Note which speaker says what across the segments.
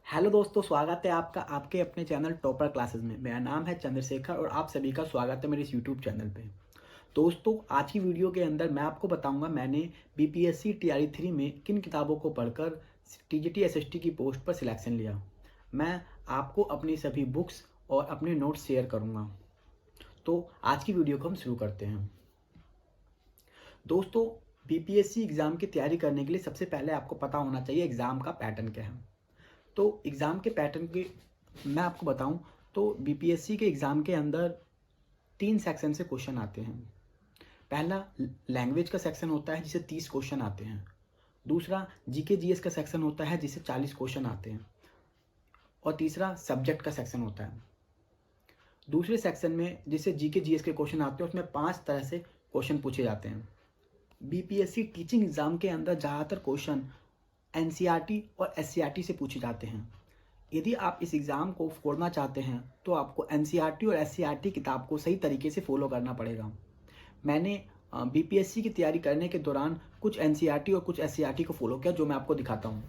Speaker 1: Hello दोस्तों, स्वागत है आपका आपके अपने चैनल टॉपर क्लासेस में। मेरा नाम है चंद्रशेखर और आप सभी का स्वागत है मेरे इस यूट्यूब चैनल पे। दोस्तों, आज की वीडियो के अंदर मैं आपको बताऊंगा मैंने बीपीएससी टीआरई 3 में किन किताबों को पढ़कर टीजीटी एसएसटी की पोस्ट पर सिलेक्शन लिया। मैं आपको अपनी सभी बुक्स और अपने नोट्स शेयर करूँगा। तो आज की वीडियो को हम शुरू करते हैं। दोस्तों, बीपीएससी एग्ज़ाम की तैयारी करने के लिए सबसे पहले आपको पता होना चाहिए एग्ज़ाम का पैटर्न क्या है। तो एग्ज़ाम के पैटर्न की मैं आपको बताऊं तो बीपीएससी के एग्ज़ाम के अंदर 3 सेक्शन से क्वेश्चन आते हैं। पहला लैंग्वेज का सेक्शन होता है जिसे 30 क्वेश्चन आते हैं। दूसरा जीके जीएस का सेक्शन होता है जिसे 40 क्वेश्चन आते हैं। और तीसरा सब्जेक्ट का सेक्शन होता है। दूसरे सेक्शन में जिसे जीके जीएस के क्वेश्चन आते हैं उसमें 5 तरह से क्वेश्चन पूछे जाते हैं। बीपीएससी टीचिंग एग्ज़ाम के अंदर ज़्यादातर क्वेश्चन एनसीईआरटी और एससीईआरटी से पूछे जाते हैं। यदि आप इस एग्ज़ाम को छोड़ना चाहते हैं तो आपको एनसीईआरटी और एससीईआरटी किताब को सही तरीके से फॉलो करना पड़ेगा। मैंने बीपीएससी की तैयारी करने के दौरान कुछ एनसीईआरटी और कुछ एससीईआरटी को फॉलो किया, जो मैं आपको दिखाता हूँ।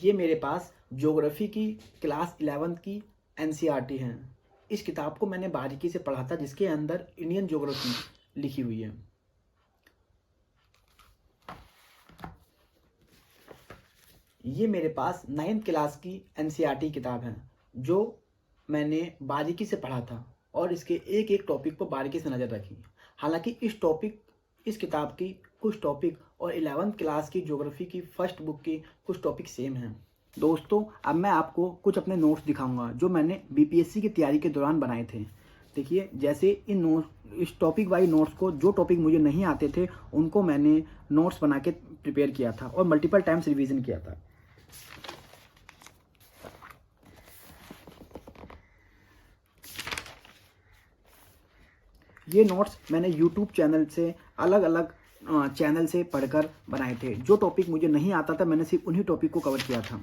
Speaker 1: ये मेरे पास ज्योग्राफी की क्लास 11 की एनसीईआरटी है। इस किताब को मैंने बारीकी से पढ़ा था, जिसके अंदर इंडियन ज्योग्राफी लिखी हुई है। ये मेरे पास 9th क्लास की एनसीईआरटी किताब है, जो मैंने बारीकी से पढ़ा था और इसके एक एक टॉपिक पर बारीकी से नज़र रखी। हालांकि इस किताब की कुछ टॉपिक और 11th क्लास की ज्योग्राफी की फर्स्ट बुक की कुछ टॉपिक सेम हैं। दोस्तों, अब मैं आपको कुछ अपने नोट्स दिखाऊंगा जो मैंने बीपीएससी की तैयारी के दौरान बनाए थे। देखिए, जैसे इस टॉपिक वाइज नोट्स को, जो टॉपिक मुझे नहीं आते थे उनको मैंने नोट्स बना के प्रिपेयर किया था और मल्टीपल टाइम्स रिवीजन किया था। ये नोट्स मैंने यूट्यूब चैनल से अलग अलग चैनल से पढ़कर बनाए थे। जो टॉपिक मुझे नहीं आता था मैंने सिर्फ उन्हीं टॉपिक को कवर किया था।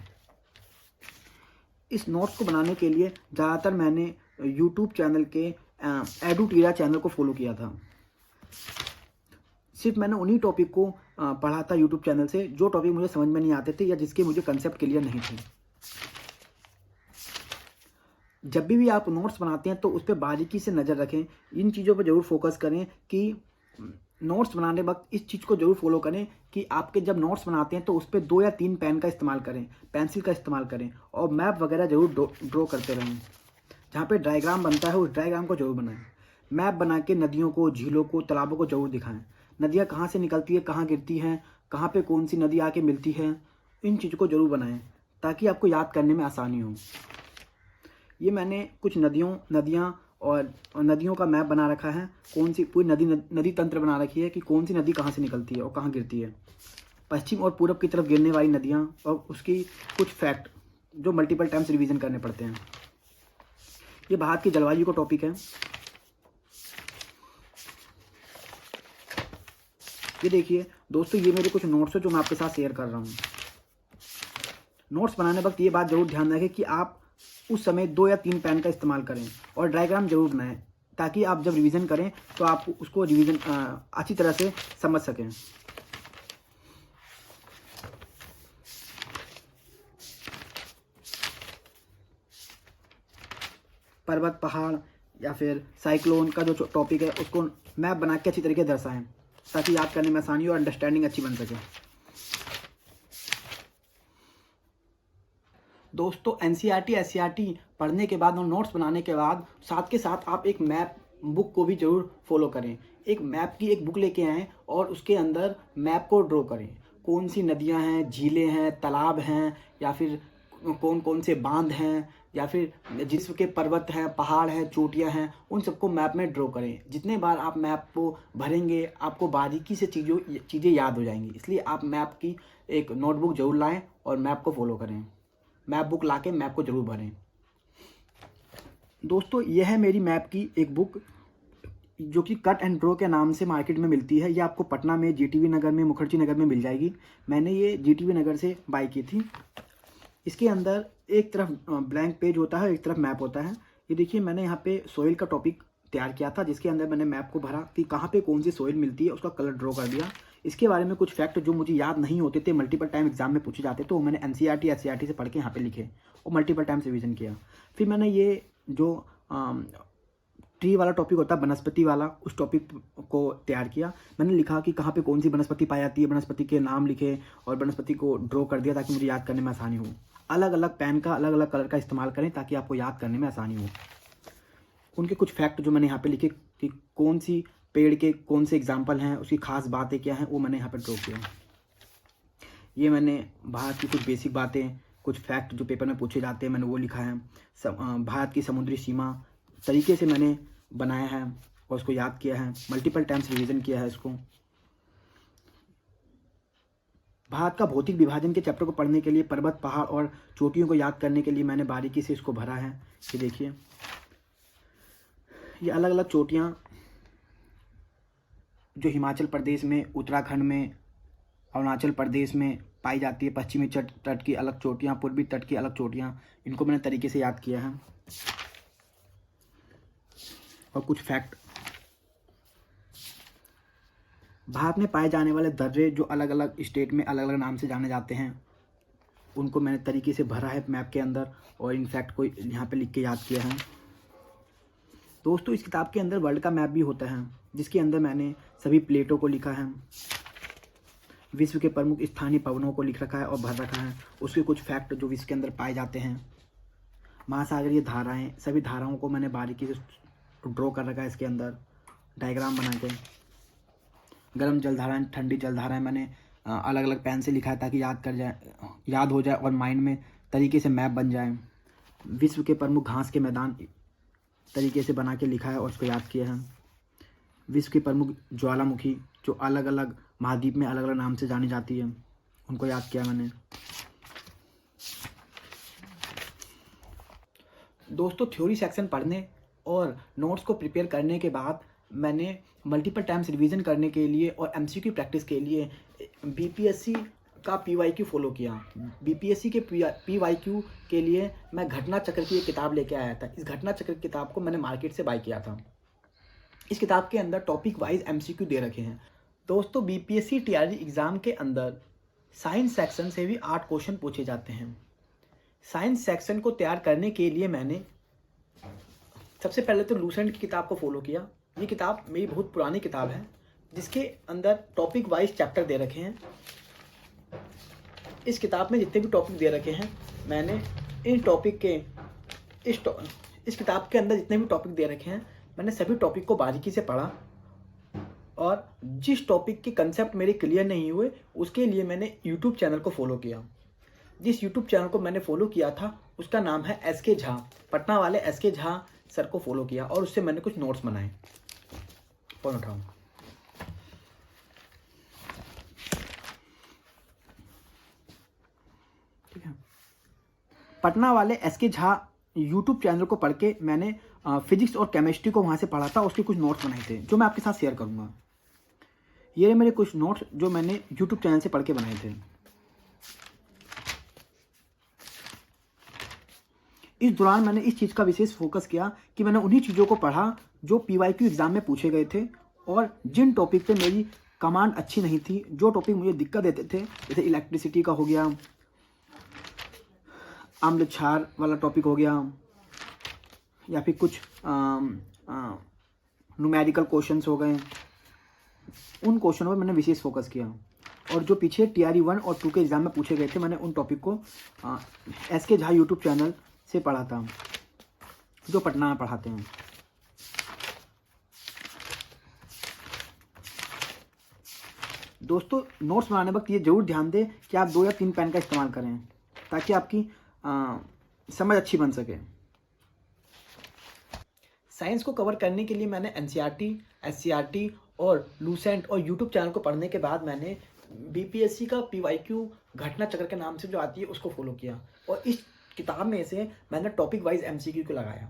Speaker 1: इस नोट्स को बनाने के लिए ज़्यादातर मैंने यूट्यूब चैनल के एडुटीरा चैनल को फॉलो किया था। सिर्फ मैंने उन्हीं टॉपिक को पढ़ा था यूट्यूब चैनल से जो टॉपिक मुझे समझ में नहीं आते थे या जिसके मुझे कंसेप्ट क्लियर नहीं थे। जब भी आप नोट्स बनाते हैं तो उस पर बारीकी से नज़र रखें। इन चीज़ों पर ज़रूर फोकस करें कि नोट्स बनाने वक्त इस चीज़ को ज़रूर फॉलो करें कि आपके जब नोट्स बनाते हैं तो उस पर 2 या 3 पेन का इस्तेमाल करें, पेंसिल का इस्तेमाल करें और मैप वगैरह ज़रूर ड्रॉ करते रहें। जहाँ पे डायग्राम बनता है उस डायग्राम को ज़रूर बनाएं। मैप बना के नदियों को, झीलों को, तालाबों को ज़रूर दिखाएं। नदियाँ कहाँ से निकलती है, कहाँ गिरती हैं, कहाँ पे कौन सी नदी आके मिलती है, इन चीज़ों को ज़रूर बनाएं ताकि आपको याद करने में आसानी हो। ये मैंने कुछ नदियाँ और नदियों का मैप बना रखा है। कौन सी पूरी नदी तंत्र बना रखी है कि कौन सी नदी कहाँ से निकलती है और कहाँ गिरती है। पश्चिम और पूरब की तरफ गिरने वाली नदियाँ और उसकी कुछ फैक्ट जो मल्टीपल टाइम्स रिवीजन करने पड़ते हैं। ये भारत की जलवायु का टॉपिक है। ये देखिए दोस्तों, ये मेरे कुछ नोट्स है जो मैं आपके साथ शेयर कर रहा हूँ। नोट्स बनाने वक्त ये बात जरूर ध्यान रखें कि आप उस समय 2 या 3 पेन का इस्तेमाल करें और डायग्राम जरूर बनाएं ताकि आप जब रिवीजन करें तो आप उसको रिवीजन अच्छी तरह से समझ सकें। पर्वत, पहाड़ या फिर साइक्लोन का जो टॉपिक है उसको मैप बना के अच्छी तरीके से दर्शाएं ताकि याद करने में आसानी और अंडरस्टैंडिंग अच्छी बन सके। दोस्तों, एनसीईआरटी एससीईआरटी पढ़ने के बाद और नोट्स बनाने के बाद के साथ आप एक मैप बुक को भी ज़रूर फॉलो करें। एक मैप की एक बुक लेके आएँ और उसके अंदर मैप को ड्रॉ करें। कौन सी नदियां हैं, झीलें हैं, तालाब हैं या फिर कौन कौन से बांध हैं या फिर जिसम के पर्वत हैं, पहाड़ हैं, चोटियां हैं, उन सबको मैप में ड्रॉ करें। जितने बार आप मैप को भरेंगे आपको बारीकी से चीज़ें याद हो जाएंगी। इसलिए आप मैप की एक नोटबुक ज़रूर लाएँ और मैप को फॉलो करें। मैप बुक लाके मैप को ज़रूर भरें। दोस्तों, यह है मेरी मैप की एक बुक जो कि कट एंड ड्रॉ के नाम से मार्केट में मिलती है। ये आपको पटना में जीटीवी नगर में, मुखर्जी नगर में मिल जाएगी। मैंने ये जीटीवी नगर से बाय की थी। इसके अंदर एक तरफ ब्लैंक पेज होता है, एक तरफ मैप होता है। ये देखिए, मैंने यहाँ पे सोइल का टॉपिक तैयार किया था जिसके अंदर मैंने मैप को भरा कि कहाँ पे कौन सी सोइल मिलती है, उसका कलर ड्रॉ कर दिया। इसके बारे में कुछ फैक्ट जो मुझे याद नहीं होते थे, मल्टीपल टाइम एग्जाम में पूछे जाते, तो मैंने एनसीईआरटी एससीईआरटी से पढ़ के यहाँ पे लिखे और मल्टीपल टाइम रिवीजन किया। फिर मैंने ये जो ट्री वाला टॉपिक होता है, वनस्पति वाला, उस टॉपिक को तैयार किया। मैंने लिखा कि कहाँ पे कौन सी वनस्पति पाई जाती है, वनस्पति के नाम लिखे और वनस्पति को ड्रॉ कर दिया ताकि मुझे याद करने में आसानी हो। अलग अलग पेन का अलग अलग कलर का इस्तेमाल करें ताकि आपको याद करने में आसानी हो। उनके कुछ फैक्ट जो मैंने यहाँ पे लिखे कि कौन सी पेड़ के कौन से एग्जाम्पल हैं, उसकी खास बातें क्या हैं, वो मैंने यहाँ पर ड्रॉ किया। ये मैंने भारत की कुछ बेसिक बातें, कुछ फैक्ट जो पेपर में पूछे जाते हैं, मैंने वो लिखा है। भारत की समुद्री सीमा तरीके से मैंने बनाया है और उसको याद किया है, मल्टीपल टाइम्स रिवीजन किया है इसको। भारत का भौतिक विभाजन के चैप्टर को पढ़ने के लिए पर्वत, पहाड़ और चोटियों को याद करने के लिए मैंने बारीकी से इसको भरा है। ये देखिए, ये अलग अलग चोटियाँ जो हिमाचल प्रदेश में, उत्तराखंड में, अरुणाचल प्रदेश में पाई जाती है। पश्चिमी तट की अलग चोटियाँ, पूर्वी तट की अलग चोटियाँ, इनको मैंने तरीके से याद किया है। और कुछ फैक्ट, भारत में पाए जाने वाले दर्रे जो अलग अलग स्टेट में अलग अलग नाम से जाने जाते हैं, उनको मैंने तरीके से भरा है मैप के अंदर और इन फैक्ट को यहाँ पे लिख के याद किया है। दोस्तों, इस किताब के अंदर वर्ल्ड का मैप भी होता है जिसके अंदर मैंने सभी प्लेटों को लिखा है, विश्व के प्रमुख स्थानीय भवनों को लिख रखा है और भर रखा है। उसके कुछ फैक्ट जो विश्व के अंदर पाए जाते हैं, महासागरीय धाराएं, सभी धाराओं को मैंने बारीकी से ड्रॉ कर रखा है इसके अंदर डायग्राम बना के। गर्म जलधाराएं, ठंडी जलधाराएं मैंने अलग अलग पेन से लिखा है ताकि याद हो जाए और माइंड में तरीके से मैप बन जाए। विश्व के प्रमुख घास के मैदान तरीके से बना के लिखा है और उसको याद किया है। विश्व की प्रमुख ज्वालामुखी जो अलग अलग महाद्वीप में अलग अलग नाम से जानी जाती है, उनको याद किया मैंने। दोस्तों, थ्योरी सेक्शन पढ़ने और नोट्स को प्रिपेयर करने के बाद मैंने मल्टीपल टाइम्स रिवीजन करने के लिए और एमसीक्यू प्रैक्टिस के लिए बीपीएससी का पीवाईक्यू फॉलो किया। बीपीएससी के पीवाईक्यू के लिए मैं घटना चक्र की एक किताब लेके आया था। इस घटना चक्र की किताब को मैंने मार्केट से बाय किया था। इस किताब के अंदर टॉपिक वाइज एमसीक्यू दे रखे हैं। दोस्तों, बीपीएससी टीआरई एग्ज़ाम के अंदर साइंस सेक्शन से भी 8 क्वेश्चन पूछे जाते हैं। साइंस सेक्शन को तैयार करने के लिए मैंने सबसे पहले तो लूसेंट की किताब को फॉलो किया। ये किताब मेरी बहुत पुरानी किताब है जिसके अंदर टॉपिक वाइज चैप्टर दे रखे हैं। इस किताब में जितने भी टॉपिक दे रखे हैं, मैंने इन टॉपिक के इस किताब के अंदर जितने भी टॉपिक दे रखे हैं, मैंने सभी टॉपिक को बारीकी से पढ़ा और जिस टॉपिक के कंसेप्ट मेरे क्लियर नहीं हुए उसके लिए मैंने यूट्यूब चैनल को फॉलो किया। जिस यूट्यूब चैनल को मैंने फॉलो किया था उसका नाम है एसके झा। पटना वाले एसके झा सर को फॉलो किया और उससे मैंने कुछ नोट्स बनाए। फोन उठाओ। ठीक है, पटना वाले एसके झा यूट्यूब चैनल को पढ़ के मैंने फिजिक्स और केमिस्ट्री को वहाँ से पढ़ा था। उसके कुछ नोट्स बनाए थे जो मैं आपके साथ शेयर करूँगा। ये मेरे कुछ नोट्स जो मैंने यूट्यूब चैनल से पढ़ के बनाए थे। इस दौरान मैंने इस चीज़ का विशेष फोकस किया कि मैंने उन्हीं चीज़ों को पढ़ा जो पीवाईक्यू एग्ज़ाम में पूछे गए थे और जिन टॉपिक पे मेरी कमांड अच्छी नहीं थी, जो टॉपिक मुझे दिक्कत देते थे, जैसे इलेक्ट्रिसिटी का हो गया, अम्ल क्षार वाला टॉपिक हो गया, या फिर कुछ न्यूमेरिकल क्वेश्चंस हो गए, उन क्वेश्चनों पर मैंने विशेष फोकस किया। और जो पीछे टीआरई 1 और 2 के एग्ज़ाम में पूछे गए थे, मैंने उन टॉपिक को एसके झा यूट्यूब चैनल से पढ़ा था जो पटना में पढ़ाते हैं। दोस्तों, नोट्स बनाने वक्त ये जरूर ध्यान दें कि आप 2 या 3 पेन का इस्तेमाल करें ताकि आपकी समझ अच्छी बन सके। साइंस को कवर करने के लिए मैंने एनसीईआरटी, एससीईआरटी और लूसेंट और यूट्यूब चैनल को पढ़ने के बाद मैंने बीपीएससी का पीवाईक्यू घटना चक्र के नाम से जो आती है उसको फॉलो किया और इस किताब में से मैंने टॉपिक वाइज एमसीक्यू को लगाया।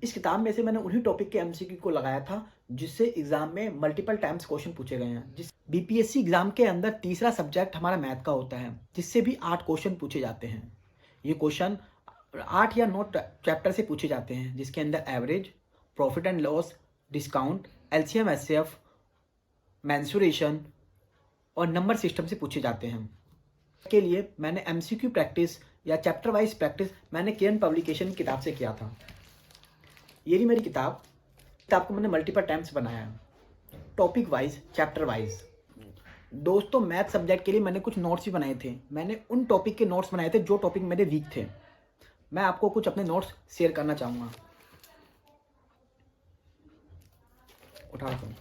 Speaker 1: इस किताब में से मैंने उन्हीं टॉपिक के एमसीक्यू को लगाया था जिससे एग्जाम में मल्टीपल टाइम्स क्वेश्चन पूछे गए हैं। जिस बीपीएससी एग्जाम के अंदर तीसरा सब्जेक्ट हमारा मैथ का होता है जिससे भी 8 क्वेश्चन पूछे जाते हैं। ये क्वेश्चन 8 या 9 चैप्टर से पूछे जाते हैं जिसके अंदर average, profit and loss, discount, LCM HCF, mensuration और नंबर सिस्टम से पूछे जाते हैं। के लिए मैंने एमसीक्यू प्रैक्टिस या चैप्टर वाइज प्रैक्टिस मैंने किरण पब्लिकेशन की किताब से किया था। ये रही मेरी किताब को मैंने मल्टीपल टाइम्स बनाया है, टॉपिक वाइज, चैप्टर वाइज। दोस्तों मैथ सब्जेक्ट के लिए मैंने कुछ नोट्स भी बनाए थे। मैंने उन टॉपिक के नोट्स बनाए थे जो टॉपिक मेरे वीक थे। मैं आपको कुछ अपने नोट्स शेयर करना चाहूँगा। उठा लो।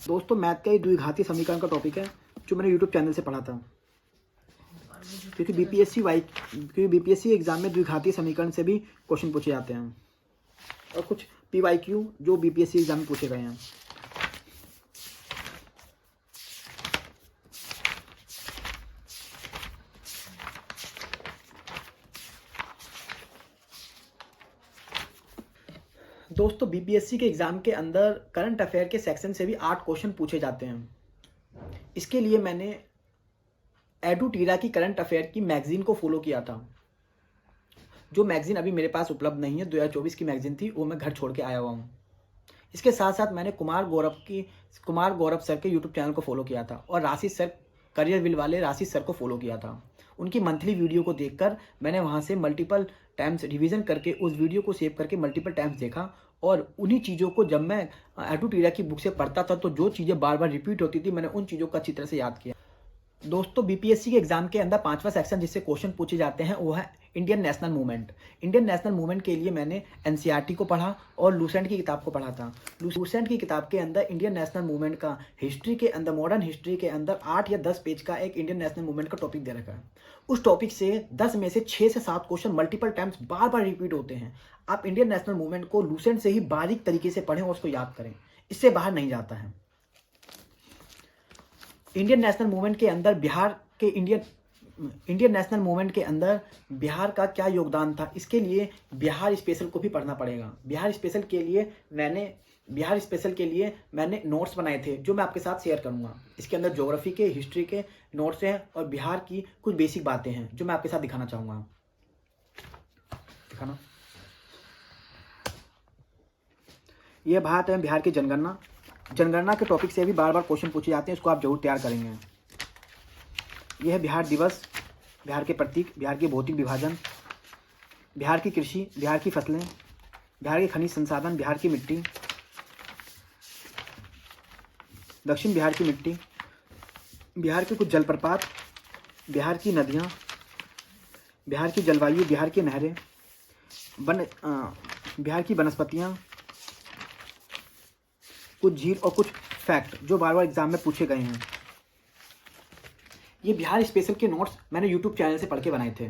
Speaker 1: दोस्तों मैथ का ये द्विघातीय समीकरण का टॉपिक है जो मैंने यूट्यूब चैनल से पढ़ा था, क्योंकि बीपीएससी एग्जाम में द्विघातीय समीकरण से भी क्वेश्चन पूछे जाते हैं और कुछ पीवाईक्यू जो बीपीएससी एग्जाम में पूछे गए हैं। दोस्तों बीपीएससी के एग्जाम के अंदर करंट अफेयर के सेक्शन से भी 8 क्वेश्चन पूछे जाते हैं। इसके लिए मैंने एडुटीरा की करंट अफेयर की मैगजीन को फॉलो किया था। जो मैगजीन अभी मेरे पास उपलब्ध नहीं है, 2024 की मैगजीन थी, वो मैं घर छोड़ के आया हुआ हूँ। इसके साथ साथ मैंने कुमार गौरव सर के यूट्यूब चैनल को फॉलो किया था और राशि सर, करियर विल वाले राशि सर को फॉलो किया था। उनकी मंथली वीडियो को देखकर मैंने वहाँ से मल्टीपल टाइम्स रिवीजन करके उस वीडियो को सेव करके मल्टीपल टाइम्स देखा और उन्हीं चीज़ों को जब मैं एडुटीरा की बुक से पढ़ता था तो जो चीज़ें बार बार रिपीट होती थी मैंने उन चीज़ों को अच्छी तरह से याद किया। दोस्तों बीपीएससी के एग्जाम के अंदर 5वां सेक्शन जिससे क्वेश्चन पूछे जाते हैं वो है Indian national movement. Indian national movement के लिए मैंने एनसीईआरटी को पढ़ा और लूसेंट की किताब को पढ़ा था। लूसेंट की किताब के अंदर इंडियन नेशनल मूवमेंट का हिस्ट्री के अंदर, मॉडर्न हिस्ट्री के अंदर 8 या 10 पेज का एक इंडियन नेशनल मूवमेंट का टॉपिक दे रखा है। उस टॉपिक से 10 में से 6 से 7 क्वेश्चन मल्टीपल टाइम्स बार बार रिपीट होते हैं। आप इंडियन नेशनल मूवमेंट को लूसेंट से ही बारीक तरीके से पढ़ें और उसको याद करें, इससे बाहर नहीं जाता है। इंडियन नेशनल मूवमेंट के अंदर इंडियन नेशनल मूवमेंट के अंदर बिहार का क्या योगदान था, इसके लिए बिहार स्पेशल को भी पढ़ना पड़ेगा। बिहार स्पेशल के लिए मैंने नोट्स बनाए थे जो मैं आपके साथ शेयर करूंगा। इसके अंदर ज्योग्राफी के, हिस्ट्री के नोट्स हैं और बिहार की कुछ बेसिक बातें हैं जो मैं आपके साथ दिखाना चाहूँगा। दिखाना, यह बात है बिहार की जनगणना के टॉपिक से भी बार बार क्वेश्चन पूछे जाते हैं, इसको आप जरूर तैयार करेंगे। यह है बिहार दिवस, बिहार के प्रतीक, बिहार के भौतिक विभाजन, बिहार की कृषि, बिहार की फसलें, बिहार के खनिज संसाधन, बिहार की मिट्टी, दक्षिण बिहार की मिट्टी, बिहार के कुछ जलप्रपात, बिहार की नदियाँ, बिहार की जलवायु, बिहार की नहरें, बिहार की वनस्पतियाँ, कुछ झील और कुछ फैक्ट जो बार बार एग्जाम में पूछे गए हैं। ये बिहार स्पेशल के नोट्स मैंने यूट्यूब चैनल से पढ़ के बनाए थे।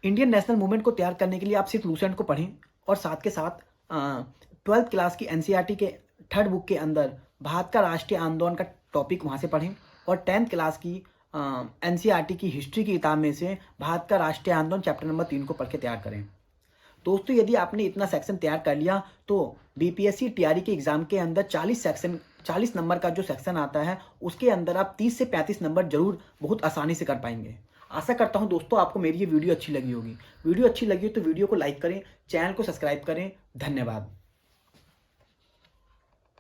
Speaker 1: इंडियन नेशनल मूवमेंट को तैयार करने के लिए आप सिर्फ लूसेंट को पढ़ें और साथ के साथ 12th क्लास की एनसीईआरटी के 3rd बुक के अंदर भारत का राष्ट्रीय आंदोलन का टॉपिक वहाँ से पढ़ें और 10th क्लास की एनसीईआरटी की हिस्ट्री की किताब में से भारत का राष्ट्रीय आंदोलन चैप्टर नंबर 3 को पढ़ के तैयार करें। दोस्तों यदि आपने इतना सेक्शन तैयार कर लिया तो बीपीएससी टीआरई के एग्जाम के अंदर 40 नंबर का जो सेक्शन आता है उसके अंदर आप 30 से 35 नंबर जरूर बहुत आसानी से कर पाएंगे। आशा करता हूं दोस्तों आपको मेरी ये वीडियो अच्छी लगी होगी। वीडियो अच्छी लगी हो तो वीडियो को लाइक करें, चैनल को सब्सक्राइब करें। धन्यवाद।